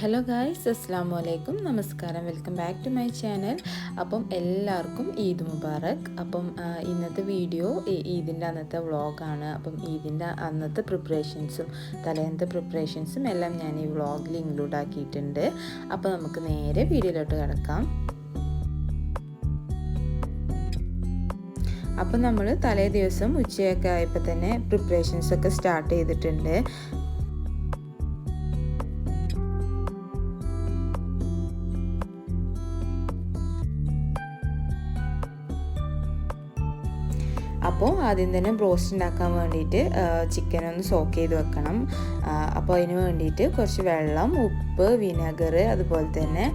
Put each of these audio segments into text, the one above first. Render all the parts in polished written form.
Hello guys, അസ്സാം വലൈക്കും, നമസ്കാരം. Welcome back to my channel. അപ്പം എല്ലാവർക്കും ഈദ് മുബാറക്. അപ്പം ഇന്നത്തെ വീഡിയോ ഈദിൻ്റെ അന്നത്തെ വ്ളോഗാണ്. അപ്പം ഈദിൻ്റെ അന്നത്തെ പ്രിപ്പറേഷൻസും തലേന്നത്തെ പ്രിപ്പറേഷൻസും എല്ലാം ഞാൻ ഈ വ്ളോഗിൽ ഇൻക്ലൂഡ് ആക്കിയിട്ടുണ്ട്. അപ്പോൾ നമുക്ക് നേരെ വീഡിയോയിലോട്ട് കിടക്കാം. അപ്പം നമ്മൾ തലേ ദിവസം ഉച്ചയൊക്കെ ആയപ്പോൾ തന്നെ പ്രിപ്പറേഷൻസൊക്കെ സ്റ്റാർട്ട് ചെയ്തിട്ടുണ്ട്. അപ്പോൾ ആദ്യം തന്നെ ബ്രോസ്റ്റ് ഉണ്ടാക്കാൻ വേണ്ടിയിട്ട് ചിക്കൻ ഒന്ന് സോക്ക് ചെയ്ത് വെക്കണം. അപ്പോൾ അതിന് വേണ്ടിയിട്ട് കുറച്ച് വെള്ളം, ഉപ്പ്, വിനെഗർ, അതുപോലെ തന്നെ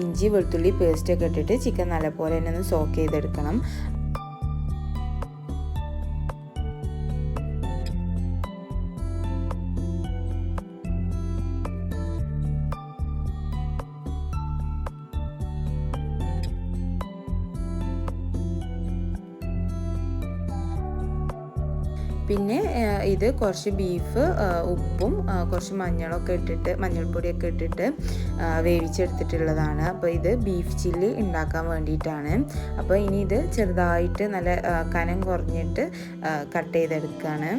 ഇഞ്ചി വെളുത്തുള്ളി പേസ്റ്റൊക്കെ ഇട്ടിട്ട് ചിക്കൻ നല്ലപോലെ തന്നെ ഒന്ന് സോക്ക് ചെയ്തെടുക്കണം. പിന്നെ ഇത് കുറച്ച് ബീഫ് ഉപ്പും കുറച്ച് മഞ്ഞൾപ്പൊടിയൊക്കെ ഇട്ടിട്ട് വേവിച്ചെടുത്തിട്ടുള്ളതാണ്. അപ്പോൾ ഇത് ബീഫ് ചില്ലി ഉണ്ടാക്കാൻ വേണ്ടിയിട്ടാണ്. അപ്പോൾ ഇനി ഇത് ചെറുതായിട്ട് നല്ല കനം കുറഞ്ഞിട്ട് കട്ട് ചെയ്തെടുക്കുകയാണ്.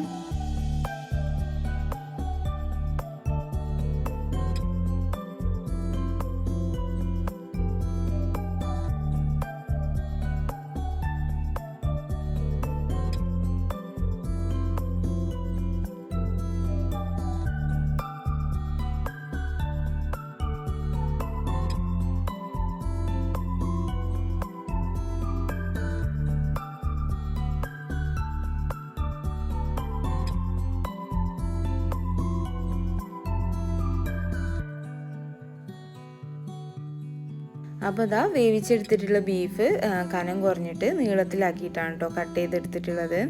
അപ്പോൾ ഇതാ വേവിച്ചെടുത്തിട്ടുള്ള ബീഫ് കനം കുറഞ്ഞിട്ട് നീളത്തിലാക്കിയിട്ടാണ് കേട്ടോ കട്ട് ചെയ്തെടുത്തിട്ടുള്ളത്.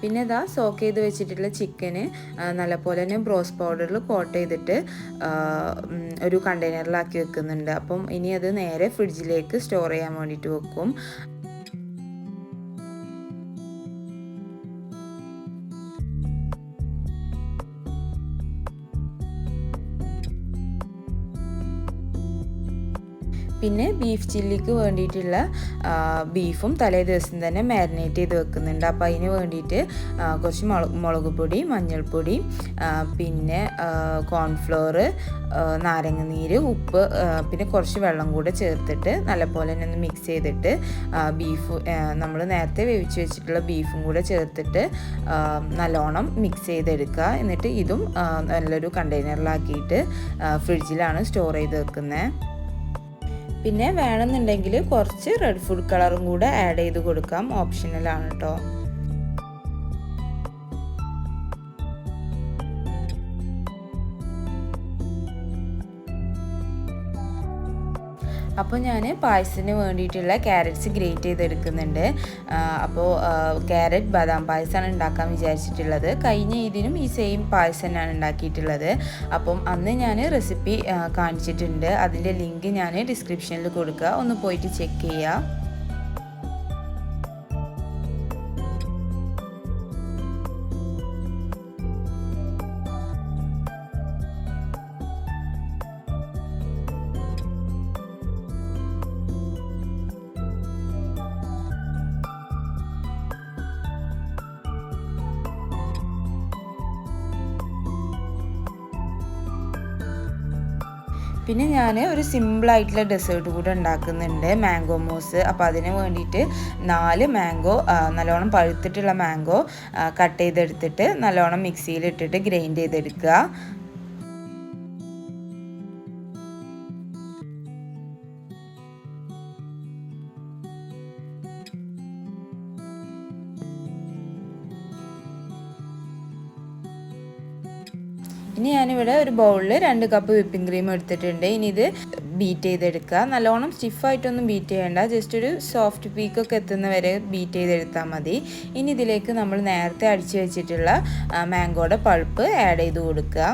പിന്നെ ഇതാ സോക്ക് ചെയ്ത് വെച്ചിട്ടുള്ള ചിക്കന് നല്ലപോലെ തന്നെ ബ്രോസ്റ്റ് പൗഡറിൽ കോട്ട് ചെയ്തിട്ട് ഒരു കണ്ടെയ്നറിലാക്കി വെക്കുന്നുണ്ട്. അപ്പം ഇനി അത് നേരെ ഫ്രിഡ്ജിലേക്ക് സ്റ്റോർ ചെയ്യാൻ വേണ്ടിയിട്ട് വെക്കും. പിന്നെ ബീഫ് ചില്ലിക്ക് വേണ്ടിയിട്ടുള്ള ബീഫും തലേ ദിവസം തന്നെ മാരിനേറ്റ് ചെയ്ത് വെക്കുന്നുണ്ട്. അപ്പോൾ അതിന് വേണ്ടിയിട്ട് കുറച്ച് മുളക് പൊടി, മഞ്ഞൾപ്പൊടി, പിന്നെ കോൺഫ്ലോർ, നാരങ്ങനീര്, ഉപ്പ്, പിന്നെ കുറച്ച് വെള്ളം കൂടെ ചേർത്തിട്ട് നല്ലപോലെ തന്നെ ഒന്ന് മിക്സ് ചെയ്തിട്ട് ബീഫ് നമ്മൾ നേരത്തെ വേവിച്ച് വെച്ചിട്ടുള്ള ബീഫും കൂടെ ചേർത്തിട്ട് നല്ലോണം മിക്സ് ചെയ്തെടുക്കുക. എന്നിട്ട് ഇതും നല്ലൊരു കണ്ടെയ്നറിലാക്കിയിട്ട് ഫ്രിഡ്ജിലാണ് സ്റ്റോർ ചെയ്ത് വെക്കുന്നത്. പിന്നെ വേണമെന്നുണ്ടെങ്കിൽ കുറച്ച് റെഡ് ഫുഡ് കളറും കൂടെ ആഡ് ചെയ്ത് കൊടുക്കാം, ഓപ്ഷണലാണ് കേട്ടോ. അപ്പോൾ ഞാൻ പായസത്തിന് വേണ്ടിയിട്ടുള്ള ക്യാരറ്റ്സ് ഗ്രേറ്റ് ചെയ്തെടുക്കുന്നുണ്ട്. അപ്പോൾ ക്യാരറ്റ് ബദാം പായസമാണ് ഉണ്ടാക്കാൻ വിചാരിച്ചിട്ടുള്ളത്. കഴിഞ്ഞ ഇതിനും ഈ സെയിം പായസം തന്നെയാണ് ഉണ്ടാക്കിയിട്ടുള്ളത്. അപ്പം അന്ന് ഞാൻ റെസിപ്പി കാണിച്ചിട്ടുണ്ട്. അതിൻ്റെ ലിങ്ക് ഞാൻ ഡിസ്ക്രിപ്ഷനിൽ കൊടുക്കുക, ഒന്ന് പോയിട്ട് ചെക്ക് ചെയ്യുക. പിന്നെ ഞാൻ ഒരു സിമ്പിളായിട്ടുള്ള ഡെസേർട്ട് കൂടെ ഉണ്ടാക്കുന്നുണ്ട്, മാംഗോ മൂസ്. അപ്പോൾ അതിന് വേണ്ടിയിട്ട് 4 മാംഗോ, നല്ലോണം പഴുത്തിട്ടുള്ള മാംഗോ കട്ട് ചെയ്തെടുത്തിട്ട് നല്ലോണം മിക്സിയിലിട്ടിട്ട് ഗ്രൈൻഡ് ചെയ്തെടുക്കുക. ഇനി ഞാനിവിടെ ഒരു ബൗളിൽ 2 കപ്പ് വിപ്പിംഗ് ക്രീം എടുത്തിട്ടുണ്ട്. ഇനി ഇത് ബീറ്റ് ചെയ്തെടുക്കുക. നല്ലോണം സ്റ്റിഫായിട്ടൊന്നും ബീറ്റ് ചെയ്യേണ്ട, ജസ്റ്റ് ഒരു സോഫ്റ്റ് പീക്കൊക്കെ എത്തുന്ന വരെ ബീറ്റ് ചെയ്തെടുത്താൽ മതി. ഇനി ഇതിലേക്ക് നമ്മൾ നേരത്തെ അടിച്ചു വെച്ചിട്ടുള്ള മാംഗോയുടെ പൾപ്പ് ആഡ് ചെയ്ത് കൊടുക്കുക.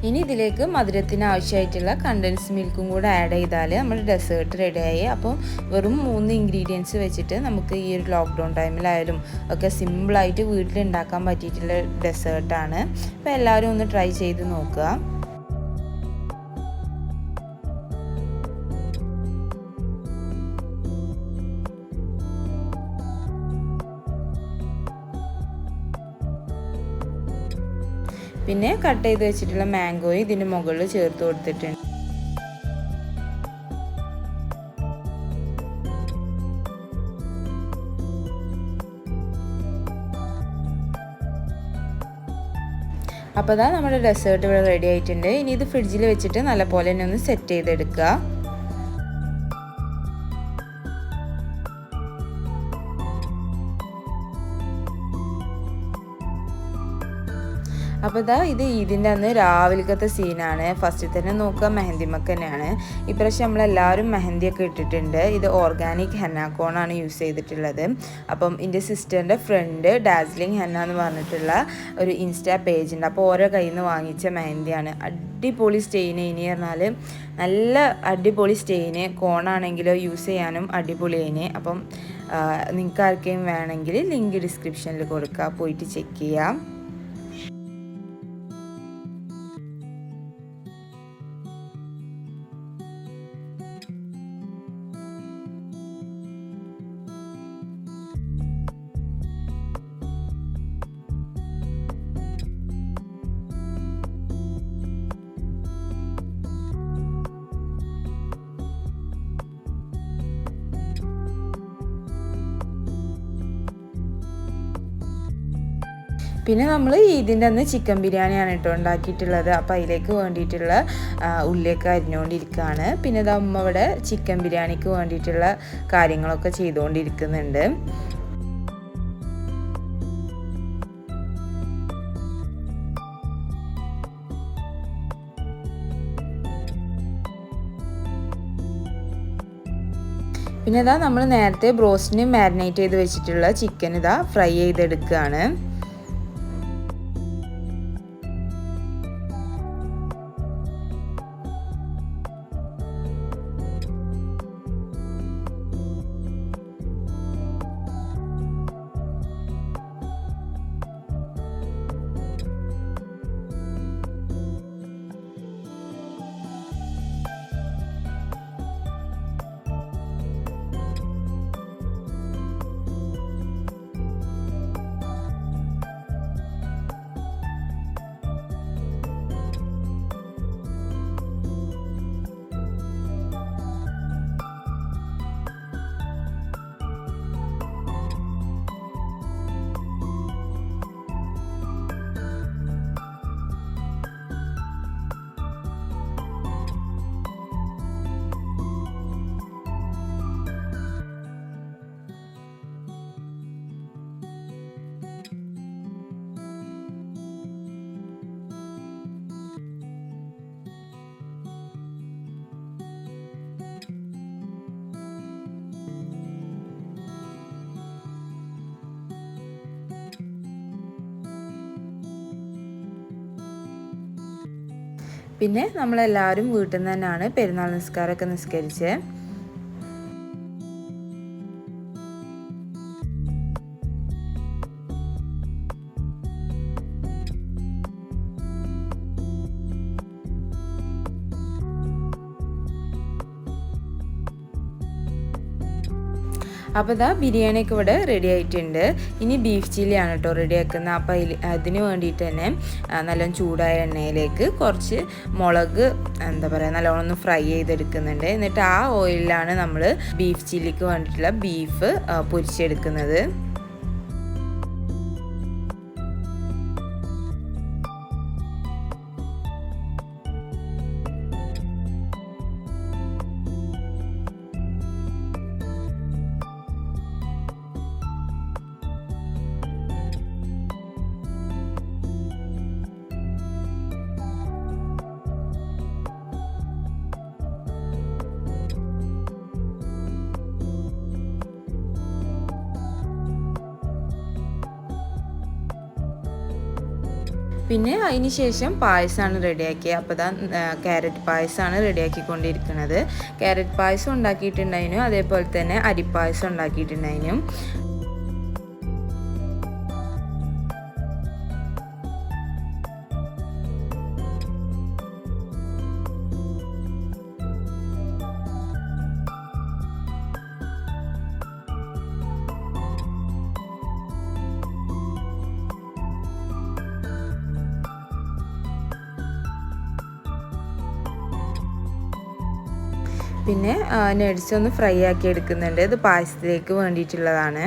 ഇനി ഇതിലേക്ക് മധുരത്തിന് ആവശ്യമായിട്ടുള്ള കണ്ടൻസ് മിൽക്കും കൂടെ ആഡ് ചെയ്താൽ നമ്മുടെ ഡെസേർട്ട് റെഡിയായി. അപ്പോൾ വെറും 3 ഇൻഗ്രീഡിയൻസ് വെച്ചിട്ട് നമുക്ക് ഈ ഒരു ലോക്ക്ഡൗൺ ടൈമിലായാലും ഒക്കെ സിമ്പിളായിട്ട് വീട്ടിലുണ്ടാക്കാൻ പറ്റിയിട്ടുള്ള ഡെസേർട്ടാണ്. അപ്പോൾ എല്ലാവരും ഒന്ന് ട്രൈ ചെയ്ത് നോക്കുക. പിന്നെ കട്ട് ചെയ്ത് വെച്ചിട്ടുള്ള മാംഗോയും ഇതിൻ്റെ മുകളിൽ ചേർത്ത് കൊടുത്തിട്ടുണ്ട്. അപ്പോൾ അതാ നമ്മുടെ ഡെസേർട്ട് ഇവിടെ റെഡി ആയിട്ടുണ്ട്. ഇനി ഇത് ഫ്രിഡ്ജിൽ വെച്ചിട്ട് നല്ലപോലെ തന്നെ ഒന്ന് സെറ്റ് ചെയ്തെടുക്കുക. അപ്പോൾ ഇതാ ഇത് ഇതിൻ്റെ അന്ന് രാവിലത്തെ സീനാണ്. ഫസ്റ്റിൽ തന്നെ നോക്കുക മെഹന്തിമക്ക് തന്നെയാണ്. ഇപ്രാവശ്യം നമ്മളെല്ലാവരും മെഹന്തിയൊക്കെ ഇട്ടിട്ടുണ്ട്. ഇത് ഓർഗാനിക് ഹെന്നാക്കോണാണ് യൂസ് ചെയ്തിട്ടുള്ളത്. അപ്പം എൻ്റെ സിസ്റ്ററിൻ്റെ ഫ്രണ്ട് ഡാസ്ലിംഗ് ഹെന്ന എന്ന് പറഞ്ഞിട്ടുള്ള ഒരു ഇൻസ്റ്റാ പേജ് ഉണ്ട്. അപ്പോൾ ഓരോ കയ്യിൽ നിന്ന് വാങ്ങിച്ച മെഹന്തിയാണ്. അടിപൊളി സ്റ്റെയിന്. ഇനി പറഞ്ഞാൽ നല്ല അടിപൊളി സ്റ്റെയിന്. കോണാണെങ്കിലോ യൂസ് ചെയ്യാനും അടിപൊളിയേന്. അപ്പം നിങ്ങൾക്ക് ആർക്കെങ്കിലും വേണമെങ്കിൽ ലിങ്ക് ഡിസ്ക്രിപ്ഷനിൽ കൊടുക്കുക, പോയിട്ട് ചെക്ക് ചെയ്യാം. പിന്നെ നമ്മൾ ഇതിൻ്റെ അന്ന് ചിക്കൻ ബിരിയാണിയാണ് കേട്ടോ ഉണ്ടാക്കിയിട്ടുള്ളത്. അപ്പോൾ അതിലേക്ക് വേണ്ടിയിട്ടുള്ള ഉള്ളിയൊക്കെ അരിഞ്ഞുകൊണ്ടിരിക്കുകയാണ്. പിന്നെ ഇത് അമ്മ ഇവിടെ ചിക്കൻ ബിരിയാണിക്ക് വേണ്ടിയിട്ടുള്ള കാര്യങ്ങളൊക്കെ ചെയ്തുകൊണ്ടിരിക്കുന്നുണ്ട്. പിന്നെ ഇതാ നമ്മൾ നേരത്തെ ബ്രോസ്റ്റിന് മാരിനേറ്റ് ചെയ്ത് വെച്ചിട്ടുള്ള ചിക്കൻ ഇതാ ഫ്രൈ ചെയ്തെടുക്കുകയാണ്. പിന്നെ നമ്മളെല്ലാവരും വീട്ടിൽ നിന്ന് തന്നെയാണ് പെരുന്നാൾ നിസ്കാരമൊക്കെ നിസ്കരിച്ചത്. അപ്പോൾ ഇതാ ബിരിയാണിയൊക്കെ ഇവിടെ റെഡി ആയിട്ടുണ്ട്. ഇനി ബീഫ് ചില്ലിയാണ് കേട്ടോ റെഡി ആക്കുന്നത്. അപ്പോൾ അതിന് വേണ്ടിയിട്ട് തന്നെ നല്ലോണം ചൂടായ എണ്ണയിലേക്ക് കുറച്ച് മുളക് നല്ലോണം ഒന്ന് ഫ്രൈ ചെയ്തെടുക്കുന്നുണ്ട്. എന്നിട്ട് ആ ഓയിലിലാണ് നമ്മൾ ബീഫ് ചില്ലിക്ക് വേണ്ടിയിട്ടുള്ള ബീഫ് പൊരിച്ചെടുക്കുന്നത്. പിന്നെ അതിന് ശേഷം പായസമാണ് റെഡിയാക്കിയത്. അപ്പോൾ ഇതാ ക്യാരറ്റ് പായസമാണ് റെഡിയാക്കിക്കൊണ്ടിരിക്കുന്നത്. ക്യാരറ്റ് പായസം ഉണ്ടാക്കിയിട്ടുണ്ടായിരുന്നു, അതേപോലെ തന്നെ അരിപ്പായസം ഉണ്ടാക്കിയിട്ടുണ്ടായിരുന്നു. പിന്നെ നട്സ് ഒന്ന് ഫ്രൈ ആക്കി എടുക്കുന്നുണ്ട്. ഇത് പായസത്തിലേക്ക് വേണ്ടിയിട്ടുള്ളതാണ്.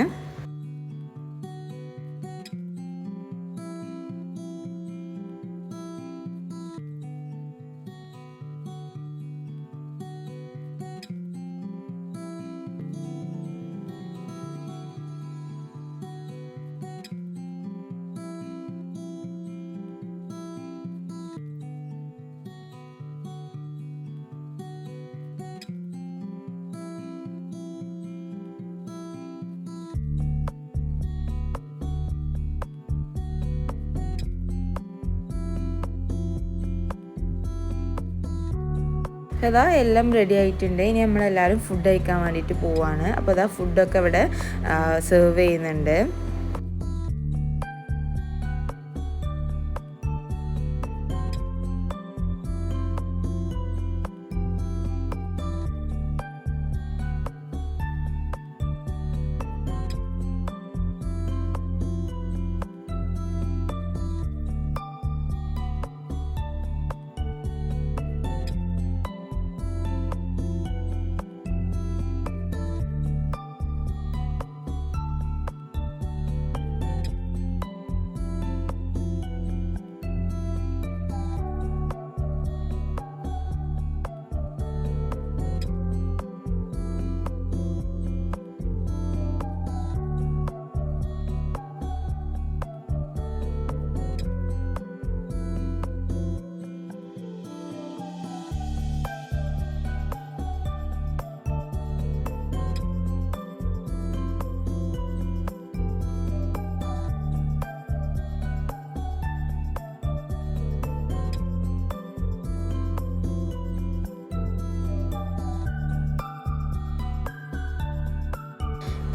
അതാ എല്ലാം റെഡി ആയിട്ടുണ്ട്. ഇനി നമ്മളെല്ലാവരും ഫുഡ് കഴിക്കാൻ വേണ്ടിയിട്ട് പോവാണ്. അപ്പോൾ അതാ ഫുഡൊക്കെ ഇവിടെ സെർവ് ചെയ്യുന്നുണ്ട്.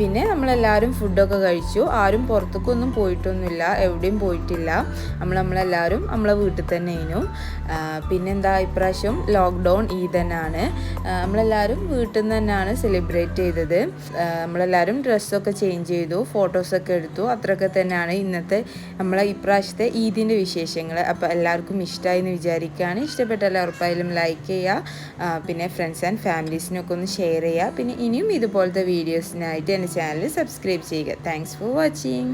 പിന്നെ നമ്മളെല്ലാവരും ഫുഡൊക്കെ കഴിച്ചു. ആരും പുറത്തേക്കൊന്നും പോയിട്ടൊന്നുമില്ല, എവിടെയും പോയിട്ടില്ല. നമ്മളെല്ലാവരും നമ്മളെ വീട്ടിൽ തന്നെ ആയിരുന്നു. പിന്നെന്താ, ഇപ്രാവശ്യം ലോക്ക്ഡൗൺ ഈദ് തന്നെയാണ്. നമ്മളെല്ലാവരും വീട്ടിൽ നിന്ന് തന്നെയാണ് സെലിബ്രേറ്റ് ചെയ്തത്. നമ്മളെല്ലാവരും ഡ്രസ്സൊക്കെ ചേഞ്ച് ചെയ്തു, ഫോട്ടോസൊക്കെ എടുത്തു. അത്രയൊക്കെ തന്നെയാണ് ഇന്നത്തെ നമ്മളെ ഇപ്രാവശ്യത്തെ ഈദിൻ്റെ വിശേഷങ്ങൾ. അപ്പോൾ എല്ലാവർക്കും ഇഷ്ടമായി എന്ന് വിചാരിക്കുകയാണ്. ഇഷ്ടപ്പെട്ടാൽ ഉറപ്പായാലും ലൈക്ക് ചെയ്യുക, പിന്നെ ഫ്രണ്ട്സ് ആൻഡ് ഫാമിലീസിനൊക്കെ ഒന്ന് ഷെയർ ചെയ്യുക. പിന്നെ ഇനിയും ഇതുപോലത്തെ വീഡിയോസിനായിട്ട് എൻ്റെ ചാനൽ സബ്സ്ക്രൈബ് ചെയ്യുക. Thanks for watching.